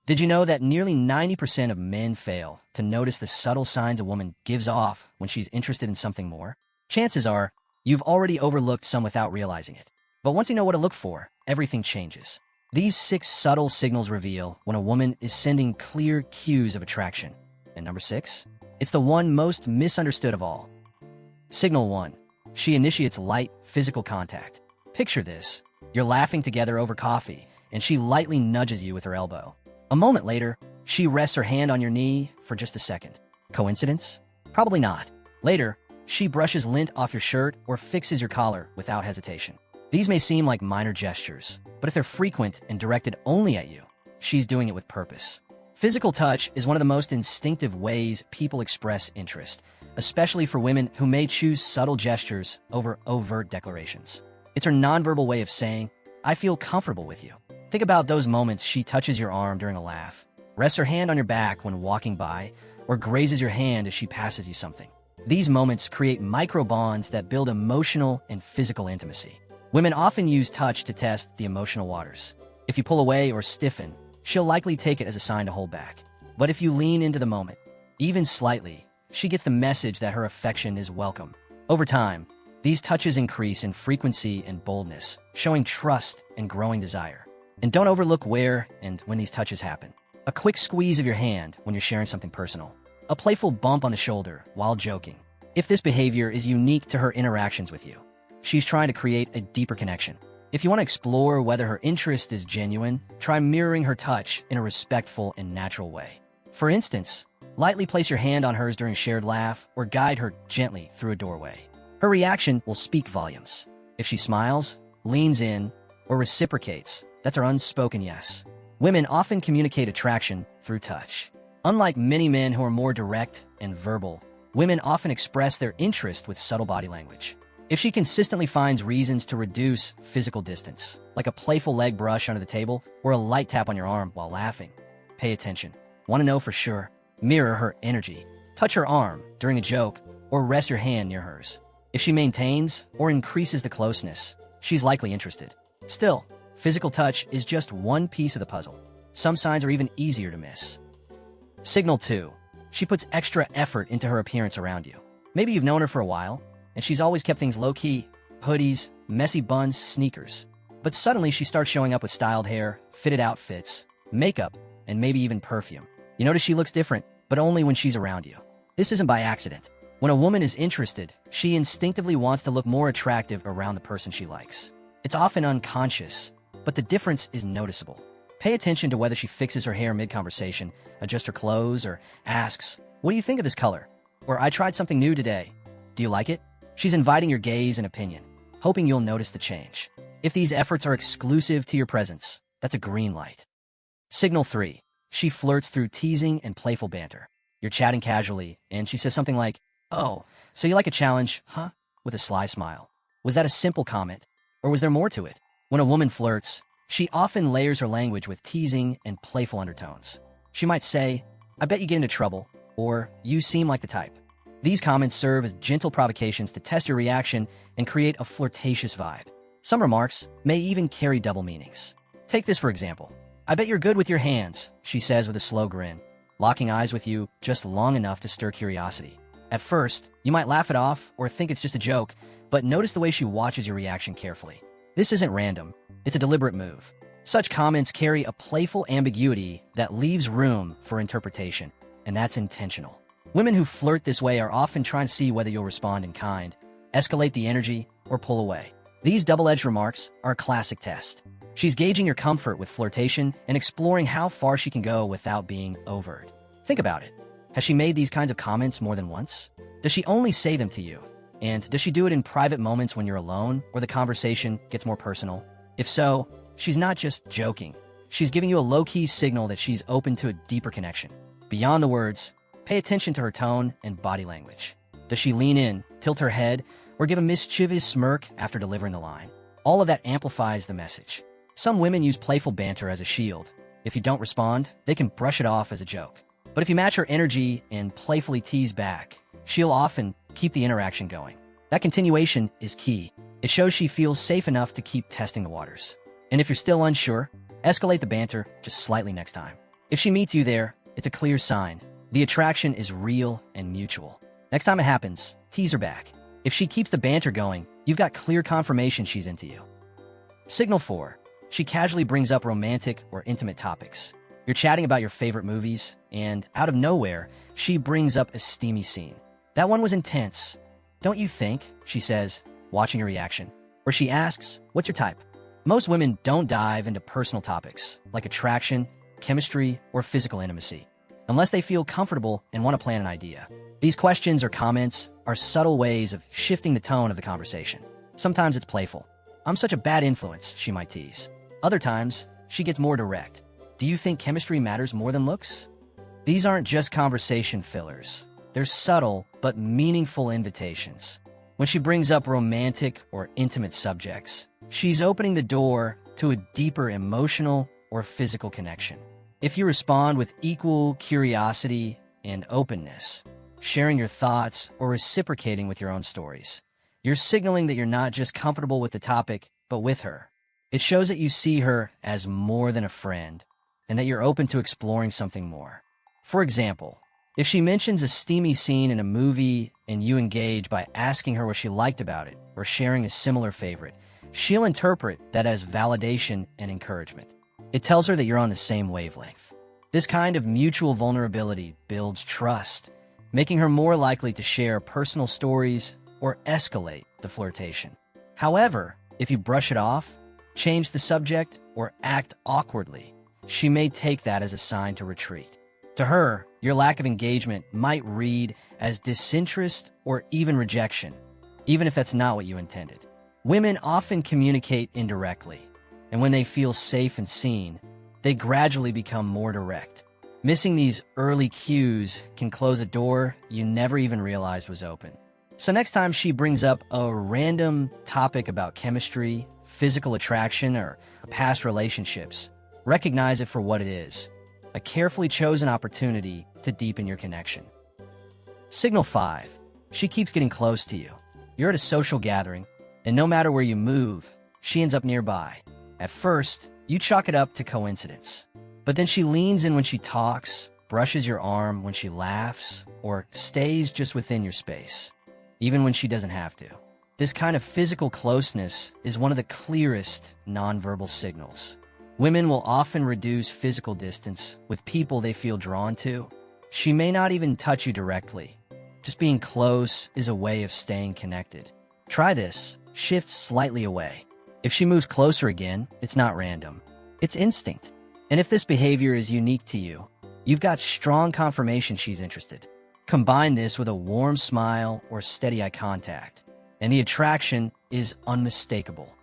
Did you know that nearly 90% of men fail to notice the subtle signs a woman gives off when she's interested in something more? Chances are, you've already overlooked some without realizing it. But once you know what to look for, everything changes. These 6 subtle signals reveal when a woman is sending clear cues of attraction. And number 6? It's the one most misunderstood of all. Signal 1. She initiates light physical contact. Picture this. You're laughing together over coffee, and she lightly nudges you with her elbow. A moment later, she rests her hand on your knee for just a second. Coincidence? Probably not. Later, she brushes lint off your shirt or fixes your collar without hesitation. These may seem like minor gestures, but if they're frequent and directed only at you, she's doing it with purpose. Physical touch is one of the most instinctive ways people express interest, especially for women who may choose subtle gestures over overt declarations. It's her nonverbal way of saying, "I feel comfortable with you." Think about those moments she touches your arm during a laugh, rests her hand on your back when walking by, or grazes your hand as she passes you something. These moments create micro bonds that build emotional and physical intimacy. Women often use touch to test the emotional waters. If you pull away or stiffen, she'll likely take it as a sign to hold back. But if you lean into the moment, even slightly, she gets the message that her affection is welcome. Over time, these touches increase in frequency and boldness, showing trust and growing desire. And don't overlook where and when these touches happen. A quick squeeze of your hand when you're sharing something personal. A playful bump on the shoulder while joking. If this behavior is unique to her interactions with you, she's trying to create a deeper connection. If you want to explore whether her interest is genuine, try mirroring her touch in a respectful and natural way. For instance, lightly place your hand on hers during a shared laugh or guide her gently through a doorway. Her reaction will speak volumes. If she smiles, leans in, or reciprocates, that's her unspoken yes. Women often communicate attraction through touch. Unlike many men who are more direct and verbal, women often express their interest with subtle body language. If she consistently finds reasons to reduce physical distance, like a playful leg brush under the table or a light tap on your arm while laughing, pay attention. Want to know for sure? Mirror her energy. Touch her arm during a joke or rest your hand near hers. If she maintains or increases the closeness, she's likely interested. Still, physical touch is just one piece of the puzzle. Some signs are even easier to miss. Signal 2. She puts extra effort into her appearance around you. Maybe you've known her for a while, and she's always kept things low-key, hoodies, messy buns, sneakers. But suddenly she starts showing up with styled hair, fitted outfits, makeup, and maybe even perfume. You notice she looks different, but only when she's around you. This isn't by accident. When a woman is interested, she instinctively wants to look more attractive around the person she likes. It's often unconscious, but the difference is noticeable. Pay attention to whether she fixes her hair mid-conversation, adjusts her clothes, or asks, "What do you think of this color?" Or, "I tried something new today. Do you like it?" She's inviting your gaze and opinion, hoping you'll notice the change. If these efforts are exclusive to your presence, that's a green light. Signal 3. She flirts through teasing and playful banter. You're chatting casually, and she says something like, "Oh, so you like a challenge, huh?" with a sly smile. Was that a simple comment, or was there more to it? When a woman flirts, she often layers her language with teasing and playful undertones. She might say, "I bet you get into trouble," or "You seem like the type." These comments serve as gentle provocations to test your reaction and create a flirtatious vibe. Some remarks may even carry double meanings. Take this for example. "I bet you're good with your hands," she says with a slow grin, locking eyes with you just long enough to stir curiosity. At first, you might laugh it off or think it's just a joke, but notice the way she watches your reaction carefully. This isn't random, it's a deliberate move. Such comments carry a playful ambiguity that leaves room for interpretation, and that's intentional. Women who flirt this way are often trying to see whether you'll respond in kind, escalate the energy, or pull away. These double-edged remarks are a classic test. She's gauging your comfort with flirtation and exploring how far she can go without being overt. Think about it. Has she made these kinds of comments more than once? Does she only say them to you? And does she do it in private moments when you're alone or the conversation gets more personal? If so, she's not just joking. She's giving you a low-key signal that she's open to a deeper connection. Beyond the words, pay attention to her tone and body language. Does she lean in, tilt her head, or give a mischievous smirk after delivering the line? All of that amplifies the message. Some women use playful banter as a shield. If you don't respond, they can brush it off as a joke. But if you match her energy and playfully tease back, she'll often keep the interaction going. That continuation is key. It shows she feels safe enough to keep testing the waters. And if you're still unsure, escalate the banter just slightly next time. If she meets you there, it's a clear sign. The attraction is real and mutual. Next time it happens, tease her back. If she keeps the banter going, you've got clear confirmation she's into you. Signal 4. She casually brings up romantic or intimate topics. You're chatting about your favorite movies, and out of nowhere, she brings up a steamy scene. That one was intense. Don't you think? She says, watching her reaction. Or she asks, what's your type? Most women don't dive into personal topics, like attraction, chemistry, or physical intimacy, unless they feel comfortable and want to plan an idea. These questions or comments are subtle ways of shifting the tone of the conversation. Sometimes it's playful. I'm such a bad influence, she might tease. Other times, she gets more direct. Do you think chemistry matters more than looks? These aren't just conversation fillers. They're subtle but meaningful invitations. When she brings up romantic or intimate subjects, she's opening the door to a deeper emotional or physical connection. If you respond with equal curiosity and openness, sharing your thoughts or reciprocating with your own stories, you're signaling that you're not just comfortable with the topic, but with her. It shows that you see her as more than a friend, and that you're open to exploring something more. For example, if she mentions a steamy scene in a movie and you engage by asking her what she liked about it or sharing a similar favorite, she'll interpret that as validation and encouragement. It tells her that you're on the same wavelength. This kind of mutual vulnerability builds trust, making her more likely to share personal stories or escalate the flirtation. However, if you brush it off, change the subject, or act awkwardly, she may take that as a sign to retreat. To her, your lack of engagement might read as disinterest or even rejection, even if that's not what you intended. Women often communicate indirectly, and when they feel safe and seen, they gradually become more direct. Missing these early cues can close a door you never even realized was open. So next time she brings up a random topic about chemistry, physical attraction, or past relationships, recognize it for what it is, a carefully chosen opportunity to deepen your connection. Signal 5. She keeps getting close to you. You're at a social gathering, and no matter where you move, she ends up nearby. At first, you chalk it up to coincidence. But then she leans in when she talks, brushes your arm when she laughs, or stays just within your space, even when she doesn't have to. This kind of physical closeness is one of the clearest nonverbal signals. Women will often reduce physical distance with people they feel drawn to. She may not even touch you directly. Just being close is a way of staying connected. Try this. Shift slightly away. If she moves closer again, it's not random. It's instinct. And if this behavior is unique to you, you've got strong confirmation she's interested. Combine this with a warm smile or steady eye contact, and the attraction is unmistakable.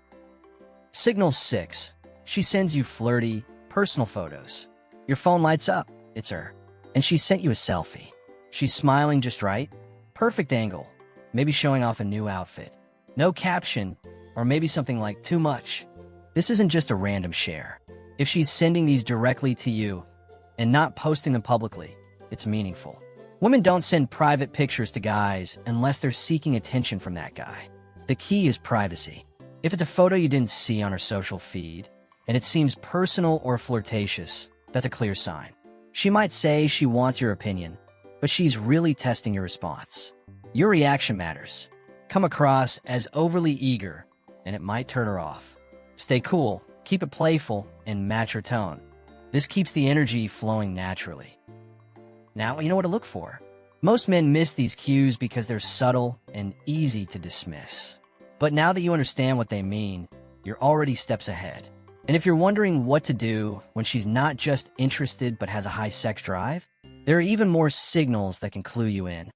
Signal 6. She sends you flirty, personal photos. Your phone lights up. It's her. And she sent you a selfie. She's smiling just right. Perfect angle. Maybe showing off a new outfit. No caption, or maybe something like too much. This isn't just a random share. If she's sending these directly to you and not posting them publicly, it's meaningful. Women don't send private pictures to guys unless they're seeking attention from that guy. The key is privacy. If it's a photo you didn't see on her social feed, and it seems personal or flirtatious, that's a clear sign. She might say she wants your opinion, but she's really testing your response. Your reaction matters. Come across as overly eager, and it might turn her off. Stay cool, keep it playful, and match her tone. This keeps the energy flowing naturally. Now you know what to look for. Most men miss these cues because they're subtle and easy to dismiss. But now that you understand what they mean, you're already steps ahead. And if you're wondering what to do when she's not just interested but has a high sex drive, there are even more signals that can clue you in.